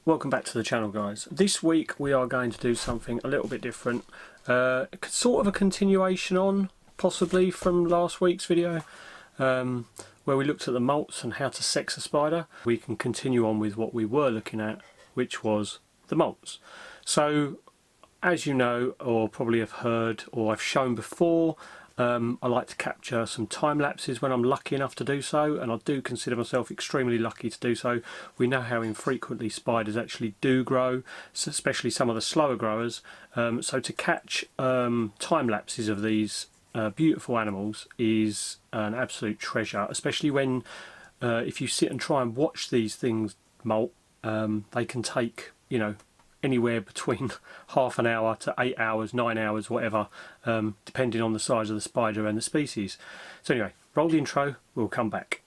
Welcome back to the channel, guys. This week we are going to do something a little bit different, sort of a continuation on possibly from last week's video where we looked at the molts and how to sex a spider. We can continue on with what we were looking at, which was the molts. So as you know, or probably have heard or I've shown before, I like to capture some time lapses when I'm lucky enough to do so, and I do consider myself extremely lucky to do so. We know how infrequently spiders actually do grow, especially some of the slower growers. So to catch time lapses of these beautiful animals is an absolute treasure, especially when if you sit and try and watch these things molt, they can take, you know, anywhere between half an hour to 8 hours, 9 hours, whatever, depending on the size of the spider and the species. So anyway, roll the intro, we'll come back.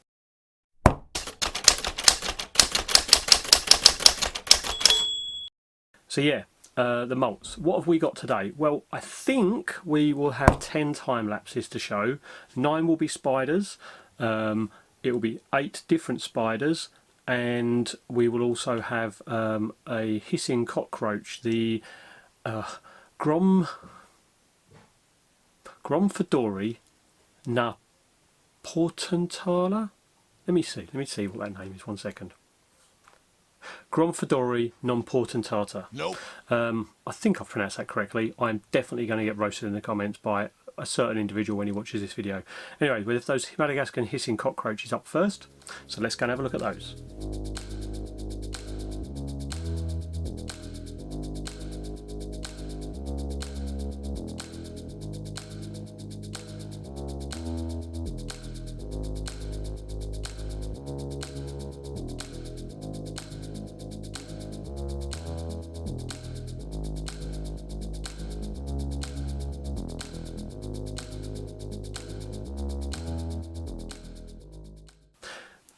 So yeah, the molts. What have we got today? Well, I think we will have 10 time lapses to show. 9 will be spiders. It will be 8 different spiders. And we will also have a hissing cockroach, the Grammostola Nhandu. Let me see what that name is. 1 second. Grammostola Nhandu. Nope. I think I've pronounced that correctly. I'm definitely going to get roasted in the comments by a certain individual when he watches this video. Anyway, with those Madagascan hissing cockroaches up first, so let's go and have a look at those.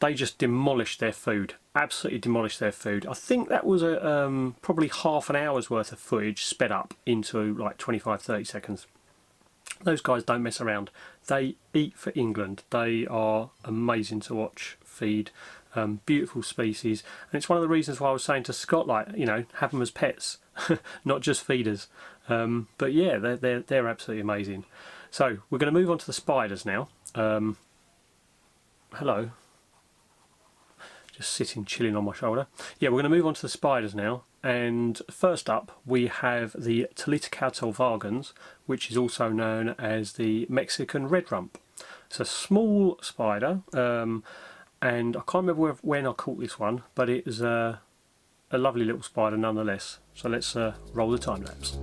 They just demolished their food, absolutely demolished their food. I think that was a, probably half an hour's worth of footage sped up into like 25-30 seconds. Those guys don't mess around. They eat for England. They are amazing to watch feed. Beautiful species, and it's one of the reasons why I was saying to Scott, like, you know, have them as pets, not just feeders. But yeah, they're absolutely amazing. So we're going to move on to the spiders now. Hello. Just sitting chilling on my shoulder. Yeah, we're going to move on to the spiders now, and first up we have the Tlitocatl vagans, which is also known as the Mexican red rump. It's a small spider, and I can't remember when I caught this one, but it is a lovely little spider nonetheless. So let's roll the time lapse.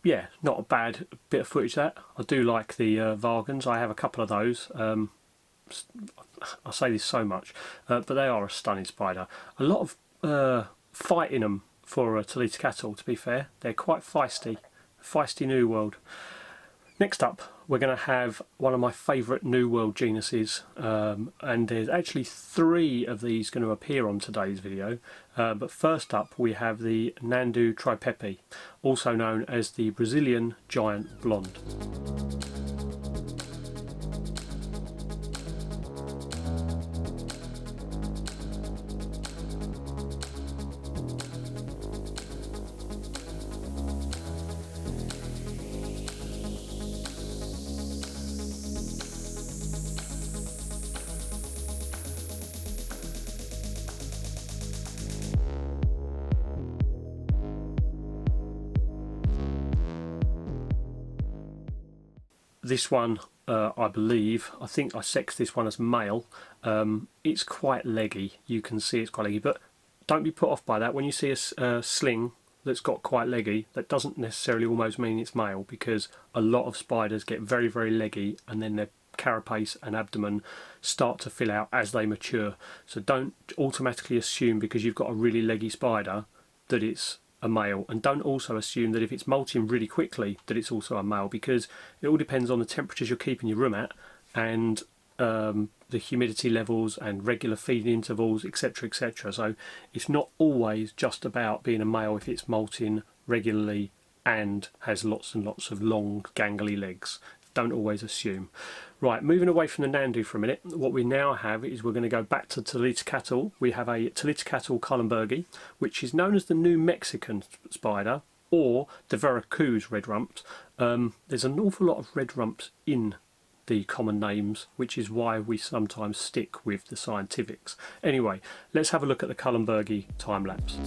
Yeah, not a bad bit of footage that. I do like the vagans. I have a couple of those. I say this so much, but they are a stunning spider. A lot of fight in them for a Tlitocatl, to be fair. They're quite feisty. Feisty New World. Next up, we're going to have one of my favourite New World genuses, and there's actually 3 of these going to appear on today's video. But first up, we have the Nhandu tripepii, also known as the Brazilian giant blonde. This one, I think I sexed this one as male. It's quite leggy. You can see it's quite leggy, but don't be put off by that. When you see a sling that's got quite leggy, that doesn't necessarily almost mean it's male, because a lot of spiders get very, very leggy and then they carapace and abdomen start to fill out as they mature. So don't automatically assume because you've got a really leggy spider that it's a male, and don't also assume that if it's molting really quickly that it's also a male, because it all depends on the temperatures you're keeping your room at, and the humidity levels and regular feeding intervals, etc, etc. So it's not always just about being a male if it's molting regularly and has lots and lots of long gangly legs. Don't always assume. Right, moving away from the Nhandu for a minute, what we now have is we're going to go back to Tlitocatl. We have a Tlitocatl Cullenbergi, which is known as the New Mexican spider, or the Veracruz red rumps. There's an awful lot of red rumps in the common names, which is why we sometimes stick with the scientifics. Anyway, let's have a look at the Cullenbergi time lapse.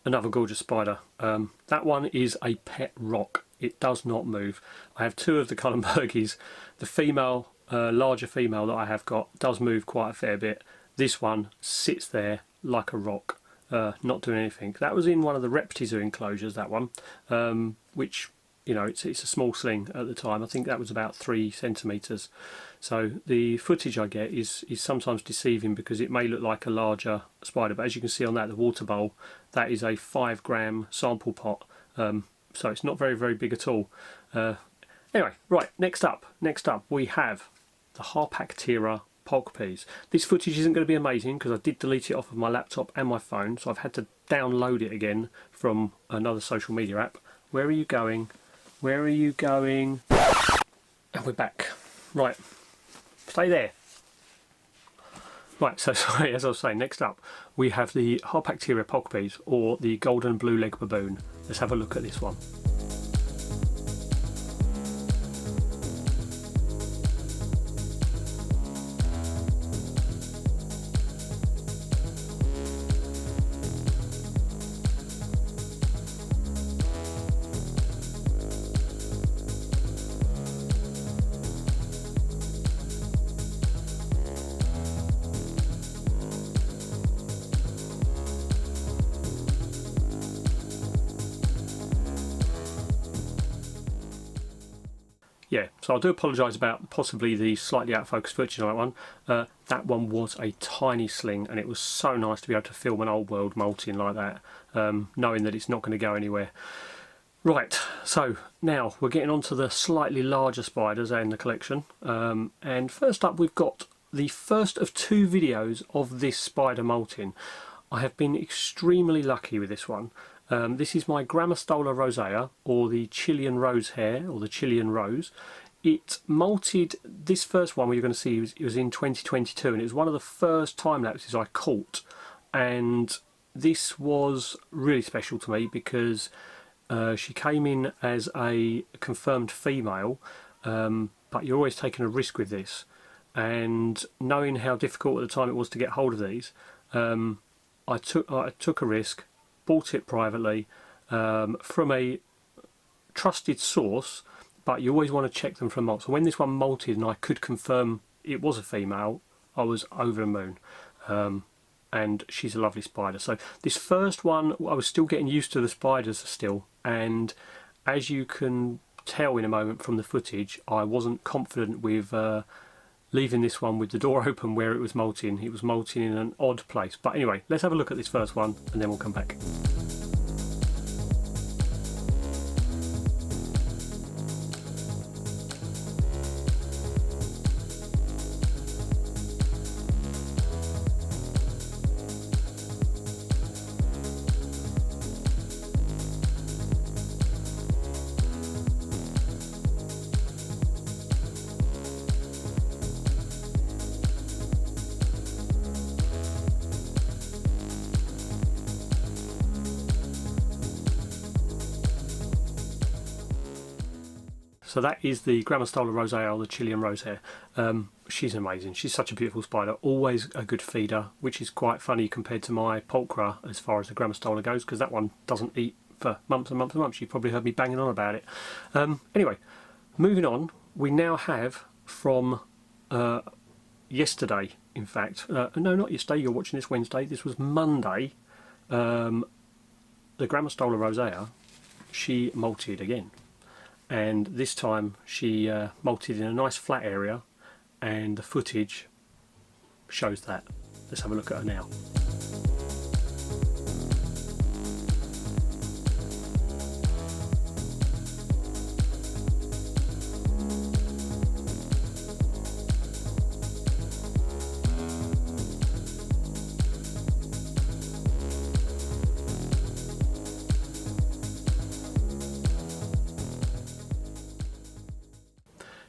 Another gorgeous spider. That one is a pet rock. It does not move. I have two of the Cullenbergis. The female, larger female that I have got does move quite a fair bit. This one sits there like a rock, not doing anything. That was in one of the Reptizoo enclosures, that one, which, you know, it's a small sling at the time. I think that was about 3 centimetres. So the footage I get is sometimes deceiving because it may look like a larger spider, but as you can see on that, the water bowl, that is a 5 gram sample pot. So it's not very, very big at all. Anyway, right, next up we have the Harpactira pulchripes. This footage isn't going to be amazing because I did delete it off of my laptop and my phone, so I've had to download it again from another social media app. Where are you going? Where are you going? And we're back. Right, stay there. Right, so sorry, as I was saying, next up we have the Harpactira pulchripes, or the golden blue leg baboon. Let's have a look at this one. Yeah, so I do apologise about possibly the slightly out of focus footage on that one. That one was a tiny sling, and it was so nice to be able to film an old world molting like that, knowing that it's not going to go anywhere. Right, so now we're getting on to the slightly larger spiders in the collection. And first up we've got the first of 2 videos of this spider molting. I have been extremely lucky with this one. This is my Grammostola rosea, or the Chilean rose hair, or the Chilean rose. It molted, this first one you're going to see, it was in 2022, and it was one of the first time lapses I caught. And this was really special to me because she came in as a confirmed female, but you're always taking a risk with this. And knowing how difficult at the time it was to get hold of these, I took a risk. Bought it privately from a trusted source, but you always want to check them for molt. So when this one molted and I could confirm it was a female, I was over the moon. And she's a lovely spider. So this first one, I was still getting used to the spiders still, and as you can tell in a moment from the footage, I wasn't confident with leaving this one with the door open where it was molting. It was molting in an odd place. But anyway, let's have a look at this first one and then we'll come back. So that is the Grammostola rosea, or the Chilean rose hair. She's amazing. She's such a beautiful spider. Always a good feeder, which is quite funny compared to my pulchra as far as the Grammostola goes, because that one doesn't eat for months and months and months. You've probably heard me banging on about it. Anyway, moving on, we now have from yesterday, in fact, no, not yesterday, you're watching this Wednesday, this was Monday, the Grammostola rosea, she molted again. And this time she molted in a nice flat area, and the footage shows that. Let's have a look at her now.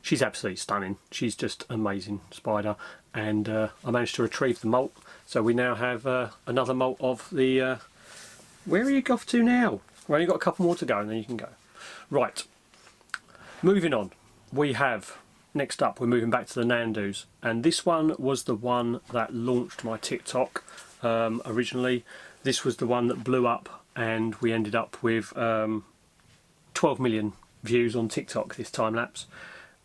She's absolutely stunning. She's just amazing spider, and I managed to retrieve the molt, so we now have another molt of the where are you off to now? We've only got a couple more to go and then you can go. Right, moving on, we have next up, we're moving back to the Nhandus, and this one was the one that launched my TikTok originally. This was the one that blew up, and we ended up with 12 million views on TikTok, this time lapse.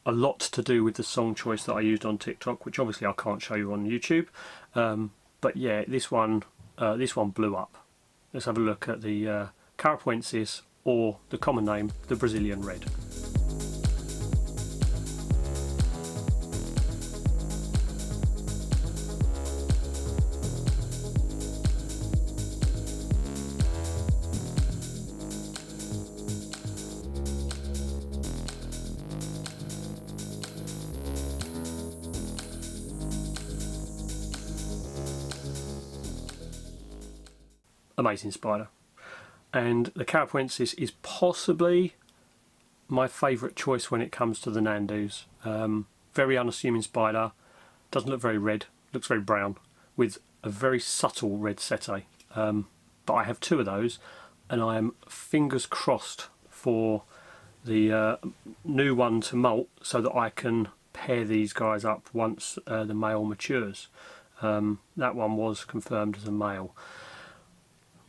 A lot to do with the song choice that I used on TikTok, which obviously I can't show you on YouTube. But yeah, this one blew up. Let's have a look at the Carapoensis, or the common name, the Brazilian red. Amazing spider, and the Carapoensis is possibly my favourite choice when it comes to the Nhandus. Very unassuming spider, doesn't look very red, looks very brown, with a very subtle red setae. But I have two of those, and I am fingers crossed for the new one to molt, so that I can pair these guys up once the male matures. That one was confirmed as a male.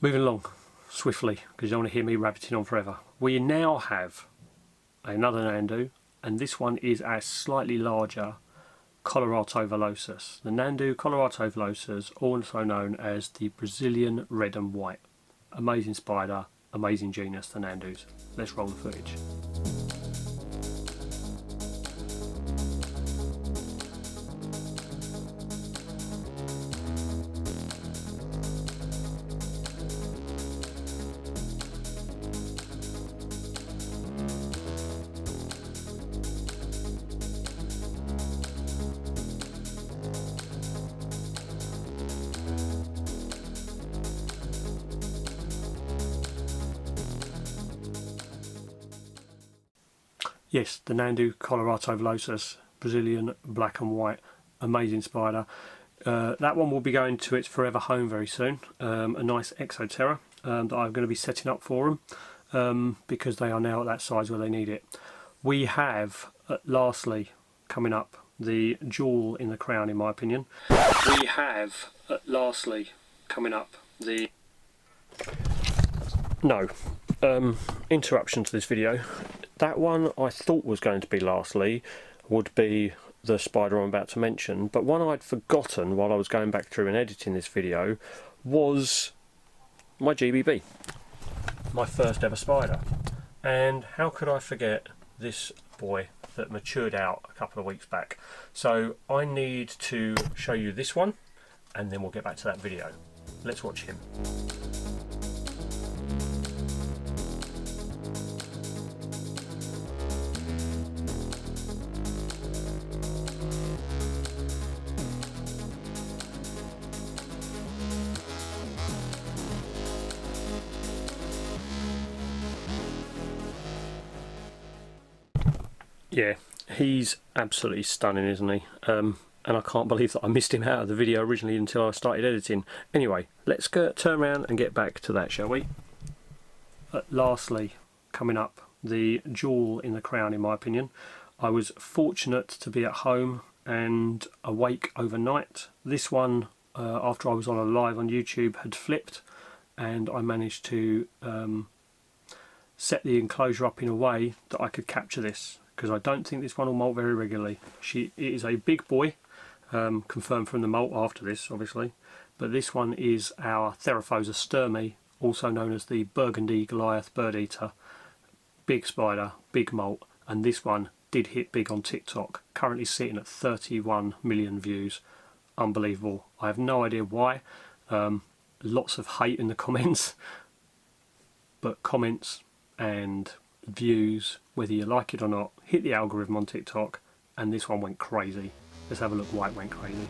Moving along swiftly, because you don't want to hear me rabbiting on forever. We now have another Nhandu, and this one is a slightly larger coloratovillosus. The Nhandu coloratovillosus, also known as the Brazilian red and white. Amazing spider, amazing genus, the Nhandus. Let's roll the footage. Yes, the Nhandu coloratovillosus, Brazilian black and white, amazing spider. That one will be going to its forever home very soon, a nice exoterra that I'm going to be setting up for them, because they are now at that size where they need it. We have, lastly, coming up, the jewel in the crown, in my opinion. We have, lastly, coming up, the... No, interruption to this video. That one I thought was going to be lastly would be the spider I'm about to mention, but one I'd forgotten while I was going back through and editing this video was my GBB, my first ever spider. And how could I forget this boy that matured out a couple of weeks back? So I need to show you this one, and then we'll get back to that video. Let's watch him. Yeah, he's absolutely stunning, isn't he? And I can't believe that I missed him out of the video originally until I started editing. Anyway, let's turn around and get back to that, shall we? Lastly, coming up, the jewel in the crown, in my opinion. I was fortunate to be at home and awake overnight. This one, after I was on a live on YouTube, had flipped, and I managed to set the enclosure up in a way that I could capture this, because I don't think this one will molt very regularly. It is a big boy, confirmed from the molt after this obviously, but this one is our Theraphosa stirmi, also known as the burgundy Goliath bird eater. Big spider, big molt, and this one did hit big on TikTok, currently sitting at 31 million views. Unbelievable. I have no idea why. Lots of hate in the comments, but comments and views, whether you like it or not, hit the algorithm on TikTok, and this one went crazy. Let's have a look why it went crazy.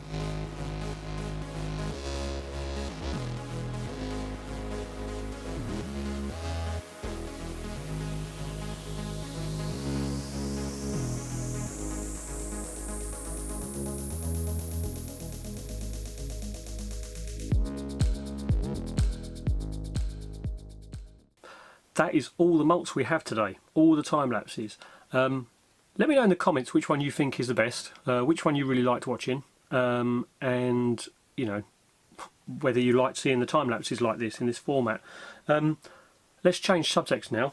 That is all the molts we have today, all the time lapses. Let me know in the comments which one you think is the best, which one you really liked watching, and you know, whether you like seeing the time lapses like this in this format. Let's change subjects now.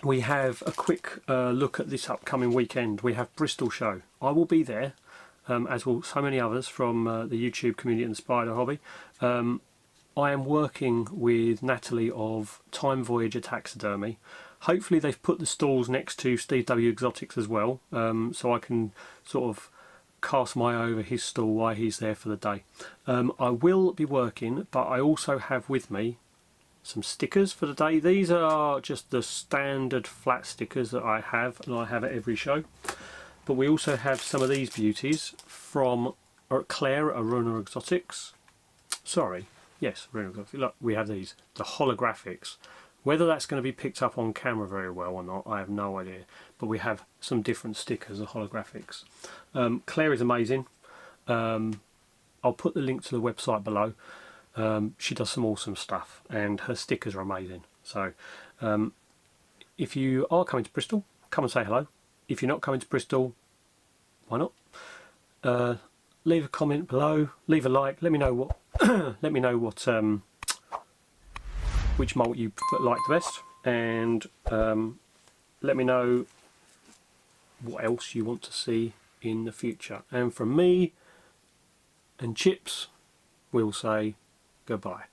We have a quick look at this upcoming weekend. We have Bristol show. I will be there, as will so many others from the YouTube community and the spider hobby. I am working with Natalie of Voyager Taxidermy. Hopefully they've put the stalls next to Steve W Exotics as well, so I can sort of cast my eye over his stall while he's there for the day. I will be working, but I also have with me some stickers for the day. These are just the standard flat stickers that I have, and I have at every show. But we also have some of these beauties from Claire at Aruna Exotics. Sorry. Yes, look, we have these, the holographics. Whether that's going to be picked up on camera very well or not, I have no idea. But we have some different stickers of holographics. Claire is amazing. I'll put the link to the website below. She does some awesome stuff, and her stickers are amazing. So, if you are coming to Bristol, come and say hello. If you're not coming to Bristol, why not? Leave a comment below, leave a like, let me know what let me know what which molt you like the best, and let me know what else you want to see in the future. And from me and Chips, we'll say goodbye.